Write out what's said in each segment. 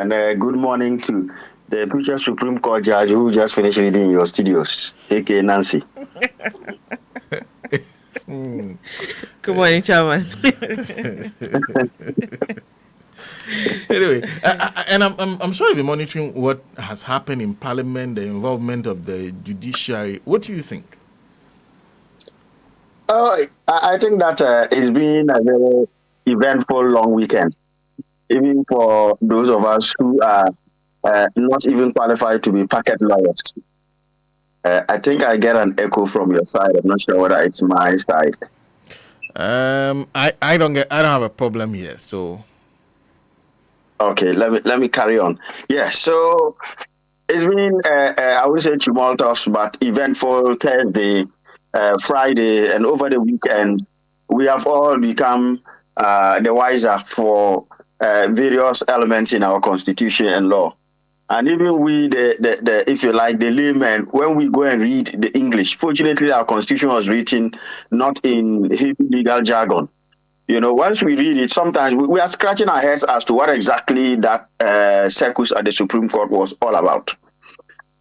And good morning to the future Supreme Court judge who just finished reading in your studios, aka Nancy. Good morning, Chairman. Anyway, and I'm sure you'll be monitoring what has happened in Parliament, the involvement of the judiciary. What do you think? Oh, I think that it's been a very eventful long weekend, even for those of us who are not even qualified to be packet lawyers. I think I get an echo from your side. I'm not sure whether it's my side. I don't have a problem here. So Okay, let me carry on. Yeah, so it's been I would say tumultuous, but eventful Thursday, Friday, and over the weekend. We have all become the wiser for various elements in our constitution and law. And even we, the if you like, the laymen, when we go and read the English, fortunately, our constitution was written not in heavy legal jargon. Once we read it, sometimes we are scratching our heads as to what exactly that circus at the Supreme Court was all about.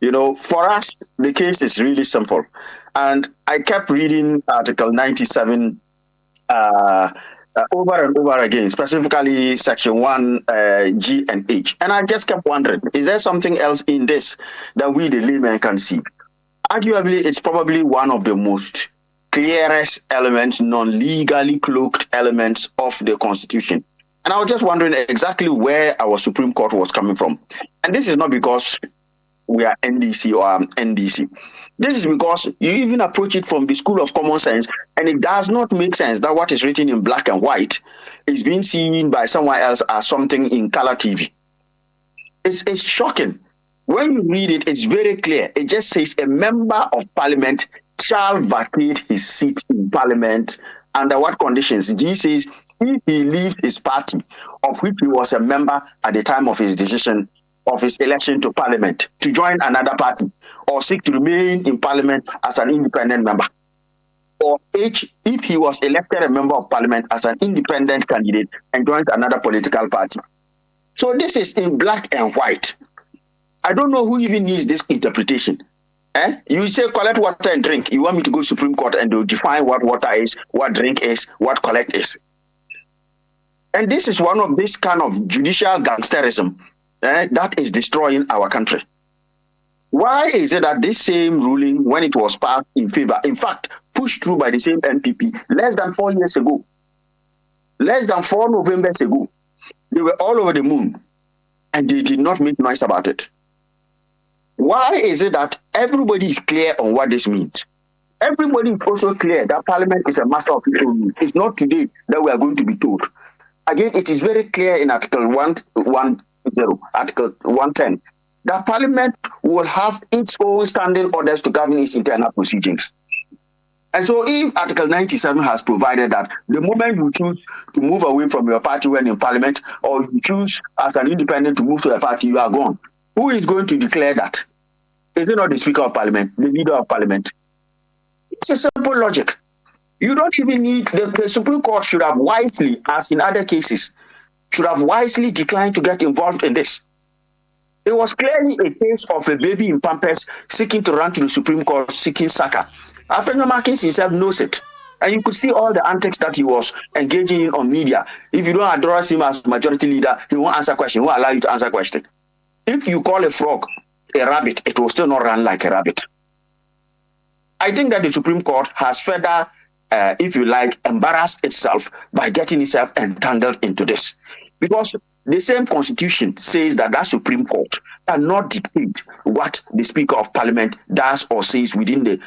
For us, the case is really simple. And I kept reading Article 97 over and over again, specifically Section 1, G and H. And I just kept wondering, is there something else in this that we, the laymen, can see? Arguably, it's probably one of the most clearest elements, non-legally cloaked elements of the Constitution. And I was just wondering exactly where our Supreme Court was coming from. And this is not because we are NDC or NDC. This is because you even approach it from the school of common sense, and it does not make sense that what is written in black and white is being seen by someone else as something in color TV. It's shocking. When you read it, it's very clear. It just says a member of parliament shall vacate his seat in parliament under what conditions? G says if he leaves his party, of which he was a member at the time of his decision of his election to parliament, to join another party, or seek to remain in parliament as an independent member. Or H, if he was elected a member of parliament as an independent candidate and joins another political party. So this is in black and white. I don't know who even needs this interpretation. You say collect water and drink. You want me to go to Supreme Court and they'll define what water is, what drink is, what collect is. And this is one of this kind of judicial gangsterism that is destroying our country. Why is it that this same ruling, when it was passed in favor, in fact, pushed through by the same NPP less than 4 years ago, less than 4 Novembers ago, they were all over the moon and they did not make noise about it? Why is it that everybody is clear on what this means? Everybody is also clear that Parliament is a master of its own. It's not today that we are going to be told. Again, it is very clear in Article 110, Article 110, that Parliament will have its own standing orders to govern its internal proceedings. And so if Article 97 has provided that the moment you choose to move away from your party when in Parliament, or you choose as an independent to move to a party, you are gone. Who is going to declare that? Is it not the Speaker of Parliament, the Leader of Parliament? It's a simple logic. You don't even need, the Supreme Court should have wisely, as in other cases, should have wisely declined to get involved in this. It was clearly a case of a baby in Pampers seeking to run to the Supreme Court, seeking Saka. Afenyo Markins himself knows it. And you could see all the antics that he was engaging in on media. If you don't address him as majority leader, he won't answer questions, he won't allow you to answer questions. If you call a frog a rabbit, it will still not run like a rabbit. I think that the Supreme Court has further, if you like, embarrassed itself by getting itself entangled into this. Because the same constitution says that Supreme Court cannot dictate what the Speaker of Parliament does or says within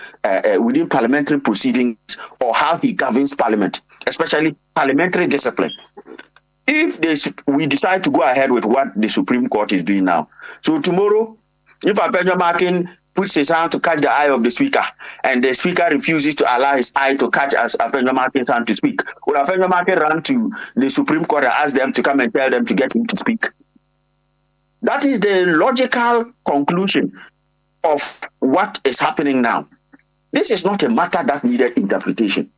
parliamentary proceedings or how he governs Parliament, especially parliamentary discipline. If we decide to go ahead with what the Supreme Court is doing now, so tomorrow, if Afenyo Markin puts his hand to catch the eye of the Speaker, and the Speaker refuses to allow his eye to catch as Afenyo Markin's hand to speak, will Afenyo Markin run to the Supreme Court and ask them to come and tell them to get him to speak? That is the logical conclusion of what is happening now. This is not a matter that needed interpretation.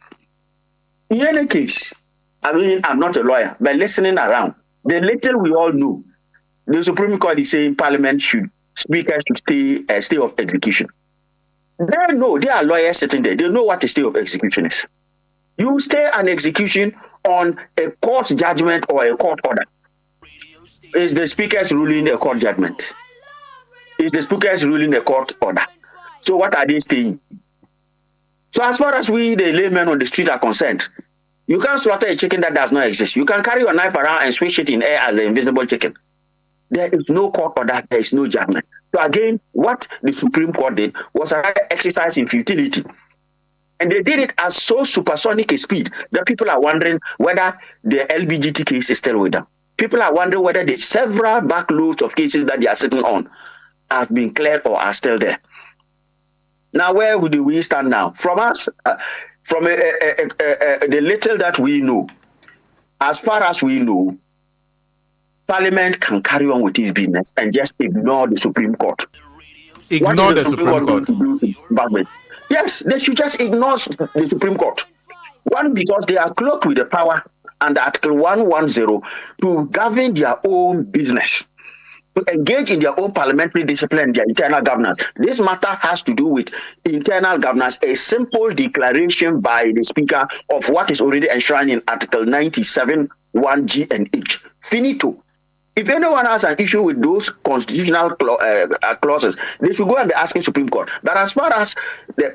In any case, I'm not a lawyer, but listening around, the little we all know The Supreme Court is saying Speaker should stay of execution. They know, they are lawyers sitting there. They know what a stay of execution is. You stay an execution on a court judgment or a court order. Is the Speaker's ruling a court judgment? Is the Speaker's ruling a court order? So what are they staying? So as far as we, the laymen on the street, are concerned, you can't slaughter a chicken that does not exist. You can carry your knife around and swish it in air as an invisible chicken. There is no court order. There is no judgment. So again, what the Supreme Court did was an exercise in futility. And they did it at so supersonic a speed that people are wondering whether the LBGT case is still with them. People are wondering whether the several backloads of cases that they are sitting on have been cleared or are still there. Now, where do we stand now? From us, from the little that we know, as far as we know, Parliament can carry on with its business and just ignore the Supreme Court. Ignore the Supreme Court. Yes, they should just ignore the Supreme Court. One, because they are cloaked with the power under Article 110 to govern their own business, to engage in their own parliamentary discipline, their internal governance. This matter has to do with internal governance, a simple declaration by the Speaker of what is already enshrined in Article 97, 1G and H. Finito. If anyone has an issue with those constitutional clauses, they should go and be asking Supreme Court. But as far as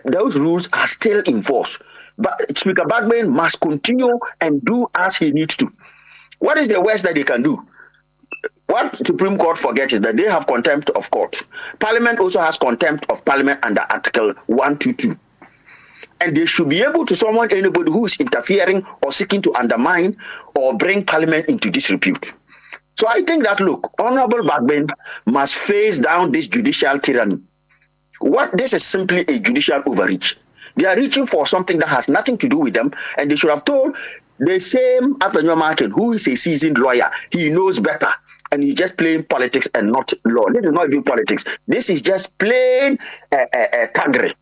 those rules are still in force, but Speaker Bagman must continue and do as he needs to. What is the worst that they can do? What Supreme Court forgets is that they have contempt of court. Parliament also has contempt of Parliament under Article 122. And they should be able to summon anybody who is interfering or seeking to undermine or bring Parliament into disrepute. So I think that, look, Honorable Bagman must face down this judicial tyranny. This is simply a judicial overreach. They are reaching for something that has nothing to do with them, and they should have told the same Afenyo Martin, who is a seasoned lawyer, he knows better, and he's just playing politics and not law. This is not even politics. This is just plain thuggery.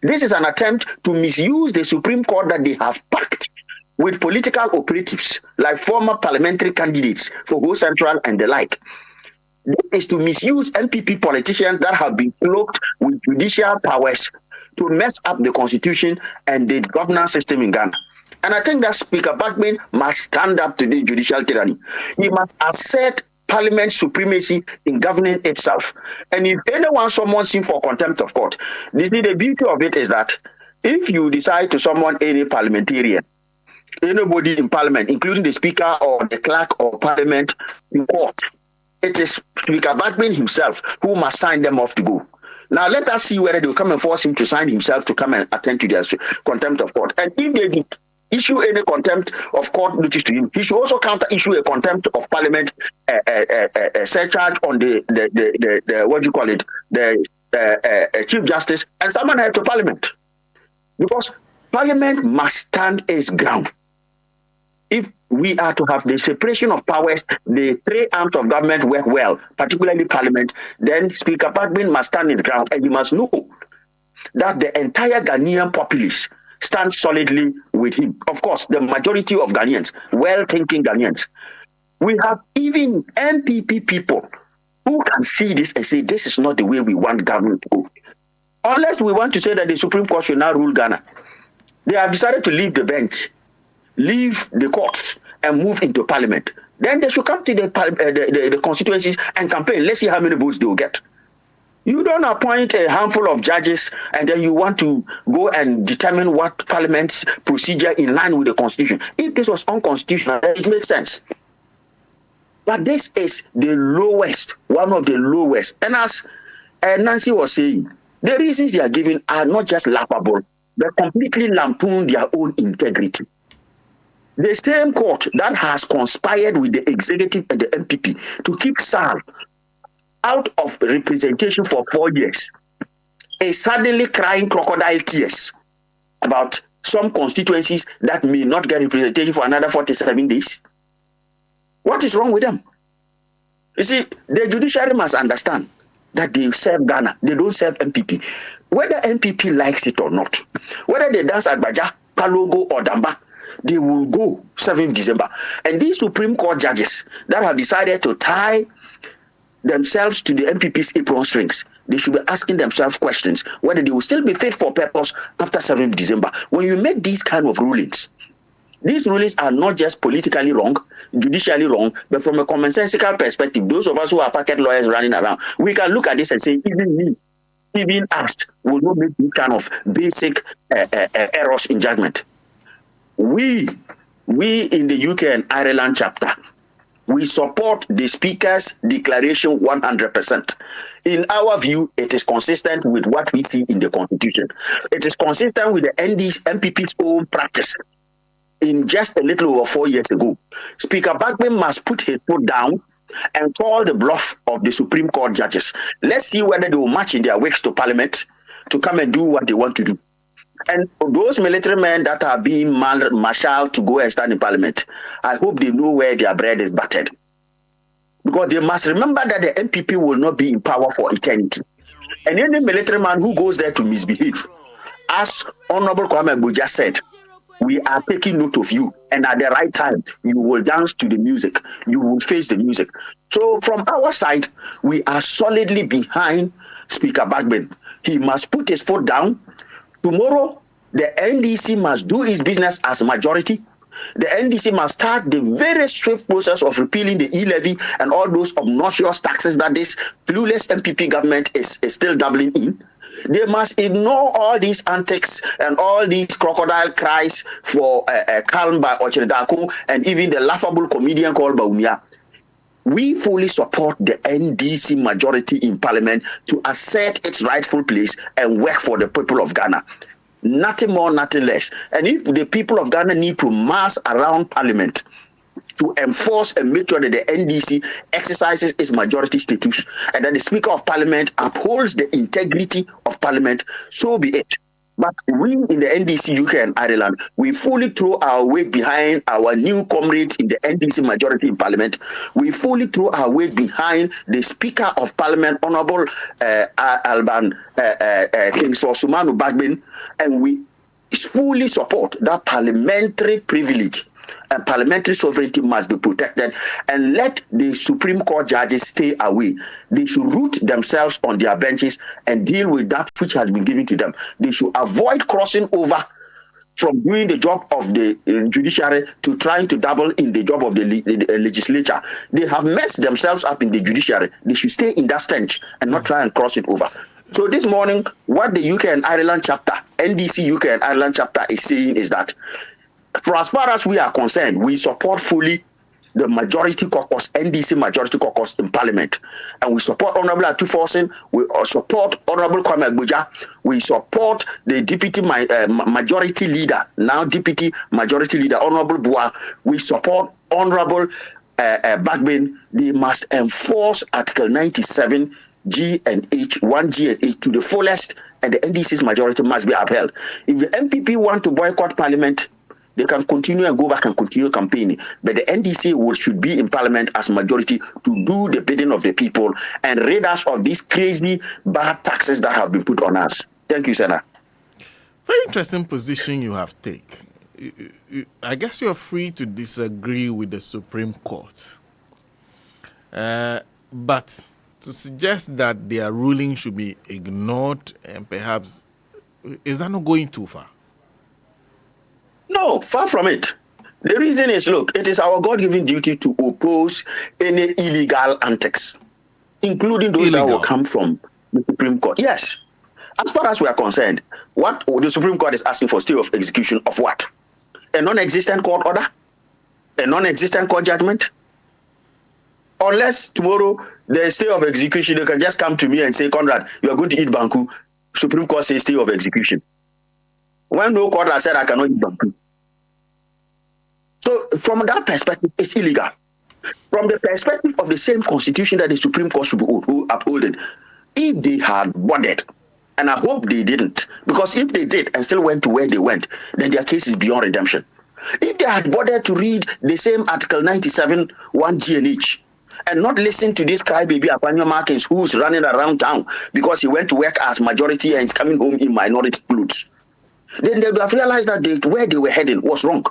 This is an attempt to misuse the Supreme Court that they have packed with political operatives, like former parliamentary candidates for Ho Central and the like. This is to misuse MPP politicians that have been cloaked with judicial powers to mess up the constitution and the governance system in Ghana. And I think that Speaker Bagman must stand up to this judicial tyranny. He must assert Parliament's supremacy in governing itself. And if anyone summons him for contempt of court, the beauty of it is that if you decide to summon any parliamentarian, anybody in Parliament, including the Speaker or the Clerk of Parliament in court, it is Speaker Bagman himself who must sign them off to go. Now let us see whether they will come and force him to sign himself to come and attend to their contempt of court. And if they issue any contempt of court notice to him, he should also counter issue a contempt of Parliament surcharge on the what do you call it, the Chief Justice and someone head to Parliament, because Parliament must stand its ground. If we are to have the separation of powers, the three arms of government work well, particularly Parliament, then Speaker Bagman must stand his ground, and you must know that the entire Ghanaian populace stands solidly with him. Of course, the majority of Ghanaians, well-thinking Ghanaians. We have even MPP people who can see this and say, this is not the way we want government to go. Unless we want to say that the Supreme Court should now rule Ghana. They have decided to leave the bench, leave the courts, and move into Parliament. Then they should come to the constituencies and campaign. Let's see how many votes they will get. You don't appoint a handful of judges and then you want to go and determine what Parliament's procedure in line with the Constitution. If this was unconstitutional, it makes sense. But this is the lowest, one of the lowest. And as Nancy was saying, the reasons they are giving are not just laughable, they completely lampoon their own integrity. The same court that has conspired with the executive and the MPP to keep SAL out of representation for 4 years is suddenly crying crocodile tears about some constituencies that may not get representation for another 47 days. What is wrong with them? You see, the judiciary must understand that they serve Ghana, they don't serve MPP. Whether MPP likes it or not, whether they dance at Baja, Kalogo or DUMBAH, they will go 7th December. And these Supreme Court judges that have decided to tie themselves to the MPP's apron strings. They should be asking themselves questions whether they will still be fit for purpose after 7th December. When you make these kind of rulings, these rulings are not just politically wrong, judicially wrong, but from a commonsensical perspective, those of us who are packet lawyers running around, we can look at this and say, even me, even us, will not make this kind of basic errors in judgment. We in the UK and Ireland chapter, we support the Speaker's declaration 100%. In our view, it is consistent with what we see in the Constitution. It is consistent with the MPP's own practice. In just a little over 4 years ago, Speaker Bagman must put his foot down and call the bluff of the Supreme Court judges. Let's see whether they will march in their wakes to Parliament to come and do what they want to do. And those military men that are being marshaled to go and stand in Parliament, I hope they know where their bread is buttered. Because they must remember that the MPP will not be in power for eternity. And any military man who goes there to misbehave, as Honorable Kwame Buja said, we are taking note of you, and at the right time, you will dance to the music. You will face the music. So from our side, we are solidly behind Speaker Bagman. He must put his foot down. Tomorrow, the NDC must do its business as majority. The NDC must start the very swift process of repealing the e-levy and all those obnoxious taxes that this clueless MPP government is still doubling in. They must ignore all these antics and all these crocodile cries for calm by Ochedako and even the laughable comedian called Baumia. We fully support the NDC majority in Parliament to assert its rightful place and work for the people of Ghana. Nothing more, nothing less. And if the people of Ghana need to mass around Parliament to enforce and make sure that the NDC exercises its majority status and that the Speaker of Parliament upholds the integrity of Parliament, so be it. But we in the NDC, UK and Ireland, we fully throw our weight behind our new comrades in the NDC majority in Parliament. We fully throw our weight behind the Speaker of Parliament, Honorable Alban Sumanu Bagman, and we fully support that parliamentary privilege and parliamentary sovereignty must be protected, and let the Supreme Court judges stay away. They should root themselves on their benches and deal with that which has been given to them. They should avoid crossing over from doing the job of the judiciary to trying to double in the job of the legislature. They have messed themselves up in the judiciary. They should stay in that stench and not try and cross it over. So this morning, what the UK and Ireland chapter, NDC UK and Ireland chapter is saying is that for as far as we are concerned, we support fully the majority caucus, NDC majority caucus in Parliament. And we support Honorable Atuforsen, we support Honorable Kwame Agboja, we support the Deputy Majority Leader, now Deputy Majority Leader, Honorable Bua. We support Honorable Bagman. They must enforce Article 97 G and H, 1G and H to the fullest, and the NDC's majority must be upheld. If the MPP want to boycott Parliament, they can continue and go back and continue campaigning. But the NDC should be in Parliament as majority to do the bidding of the people and rid us of these crazy bad taxes that have been put on us. Thank you, Senator. Very interesting position you have taken. I guess you're free to disagree with the Supreme Court. But to suggest that their ruling should be ignored and perhaps, is that not going too far? No, far from it. The reason is, look, it is our God-given duty to oppose any illegal antics, including those that will come from the Supreme Court. Yes. As far as we are concerned, what the Supreme Court is asking for stay of execution of what? A non-existent court order? A non-existent court judgment? Unless tomorrow the stay of execution, they can just come to me and say, Conrad, you are going to eat Banku. Supreme Court says stay of execution. When no court has said I cannot eat Banku. So from that perspective, it's illegal. From the perspective of the same constitution that the Supreme Court should be upholding, if they had bothered, and I hope they didn't, because if they did and still went to where they went, then their case is beyond redemption. If they had bothered to read the same Article 97, 1G and H, and not listen to this crybaby Apanyo Markins who's running around town because he went to work as majority and is coming home in minority clothes, then they would have realized that where they were heading was wrong.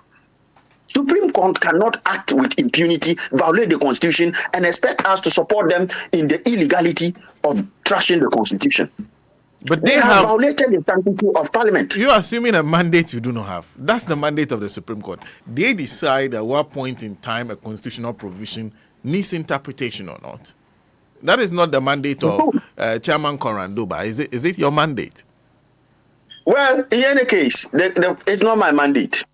Supreme Court cannot act with impunity, violate the Constitution, and expect us to support them in the illegality of trashing the Constitution. But They have violated the sanctity of Parliament. You're assuming a mandate you do not have. That's the mandate of the Supreme Court. They decide at what point in time a constitutional provision needs interpretation or not. That is not the mandate of Chairman CONRAD DUMBAH. Is it your mandate? Well, in any case, it's not my mandate.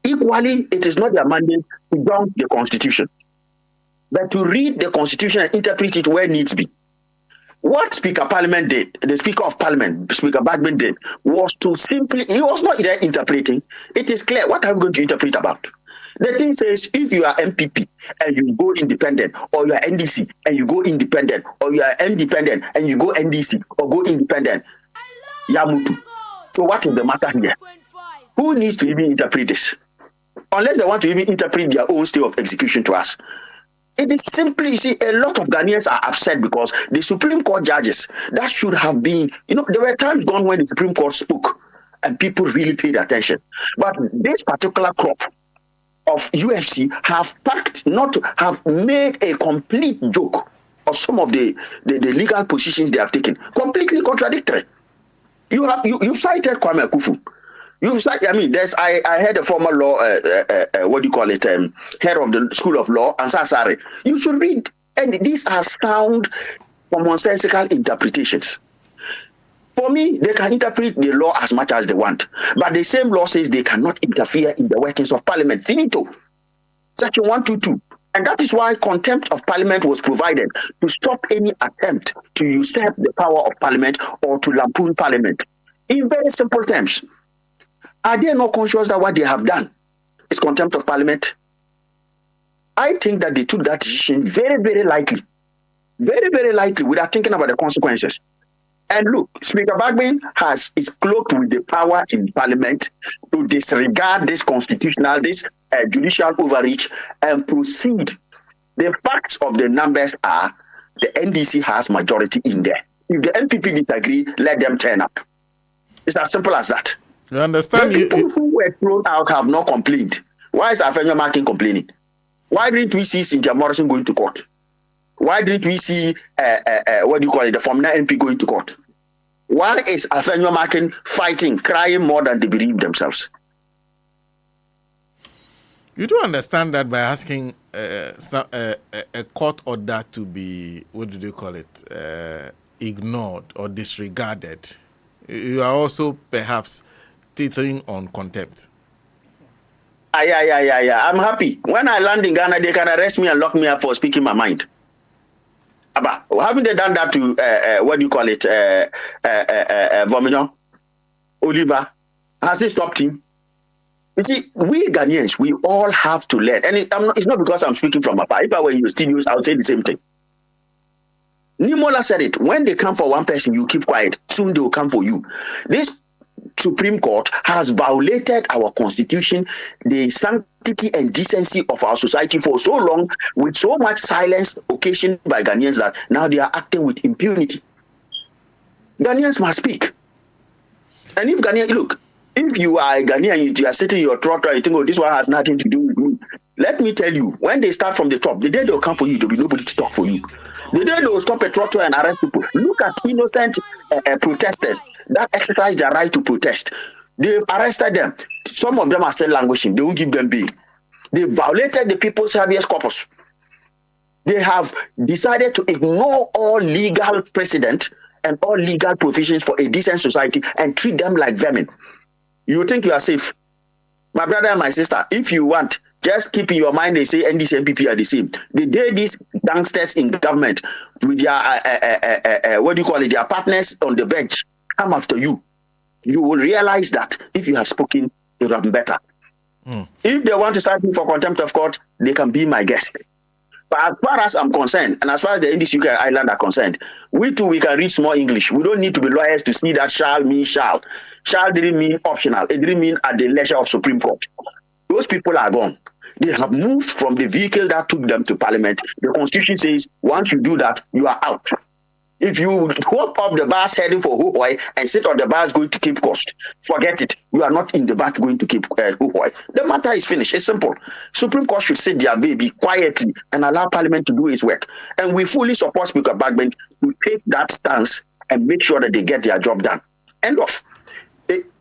Equally, it is not their mandate to dump the Constitution, but to read the Constitution and interpret it where needs be. What Speaker Parliament did, the Speaker of Parliament, Speaker Bagman did, was to simply, he was not there interpreting. It is clear. What are we going to interpret about? The thing says, if you are MPP and you go independent, or you are NDC and you go independent, or you are independent and you go NDC or go independent, Yamutu. So what is the matter here? Who needs to even interpret this? Unless they want to even interpret their own state of execution to us. It is simply, you see, a lot of Ghanaians are upset because the Supreme Court judges, that should have been, there were times gone when the Supreme Court spoke and people really paid attention. But this particular crop of UFC have made a complete joke of some of the legal positions they have taken, completely contradictory. You cited Kwame Akufu. I heard a former law, head of the School of Law, and Sasare. You should read, and these are sound, commonsensical interpretations. For me, they can interpret the law as much as they want, but the same law says they cannot interfere in the workings of Parliament. Finito. Section 122. And that is why contempt of Parliament was provided to stop any attempt to usurp the power of Parliament or to lampoon Parliament. In very simple terms, are they not conscious that what they have done is contempt of Parliament? I think that they took that decision very, very lightly. Very, very lightly, without thinking about the consequences. And look, Speaker Bagman is cloaked with the power in Parliament to disregard this judicial overreach and proceed. The facts of the numbers are the NDC has majority in there. If the MPP disagree, let them turn up. It's as simple as that. You understand? The people who were thrown out have not complained. Why is Afenyo Markin complaining? Why didn't we see Cynthia Morrison going to court? Why didn't we see the former MP going to court? Why is Afenyo Markin fighting, crying more than they believe themselves? You do understand that by asking a court order to be, ignored or disregarded, you are also perhaps teetering on contempt. I'm happy. When I land in Ghana, they can arrest me and lock me up for speaking my mind. Abba, haven't they done that to Vomino? Oliver? Has he stopped him? You see, we Ghanaians, we all have to learn. And it's not because I'm speaking from afar. If I were in your studios, I would say the same thing. Nimola said it. When they come for one person, you keep quiet. Soon they will come for you. This Supreme Court has violated our Constitution, the sanctity and decency of our society for so long, with so much silence occasioned by Ghanaians that now they are acting with impunity. Ghanaians must speak. And if you are a Ghanaian, you are sitting in your throat and you think, this one has nothing to do with me. Let me tell you, when they start from the top, the day they'll come for you, there'll be nobody to talk for you. The day they'll stop a trottoir and arrest people. Look at innocent protesters that exercise their right to protest. They've arrested them. Some of them are still languishing. They won't give them bail. They violated the people's habeas corpus. They have decided to ignore all legal precedent and all legal provisions for a decent society and treat them like vermin. You think you are safe. My brother and my sister, if you want, just keep in your mind they say NDC and MPP are the same. The day these gangsters in government with their their partners on the bench come after you, you will realize that if you have spoken, it would have been better. If they want to cite me for contempt of court, they can be my guest. But as far as I'm concerned, and as far as the NDC UK Island are concerned, we too, we can read small English. We don't need to be lawyers to see that shall mean shall. Shall didn't mean optional. It didn't mean at the leisure of Supreme Court. Those people are gone. They have moved from the vehicle that took them to Parliament. The Constitution says once you do that, you are out. If you hop off the bus heading for Huhoi and sit on the bus going to Cape Coast, forget it. You are not in the bus going to Cape Huhoi. The matter is finished. It's simple. Supreme Court should sit their baby quietly and allow Parliament to do its work. And we fully support Speaker Bagman to take that stance and make sure that they get their job done. End of.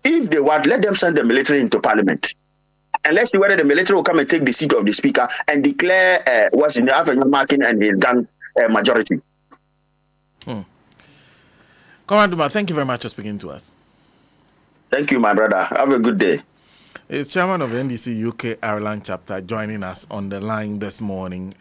If they want, let them send the military into Parliament. And let's see whether the military will come and take the seat of the Speaker and declare what's in the Avenue Marking and his gang majority. CONRAD DUMBAH, thank you very much for speaking to us. Thank you, my brother. Have a good day. It's chairman of the NDC UK Ireland chapter joining us on the line this morning.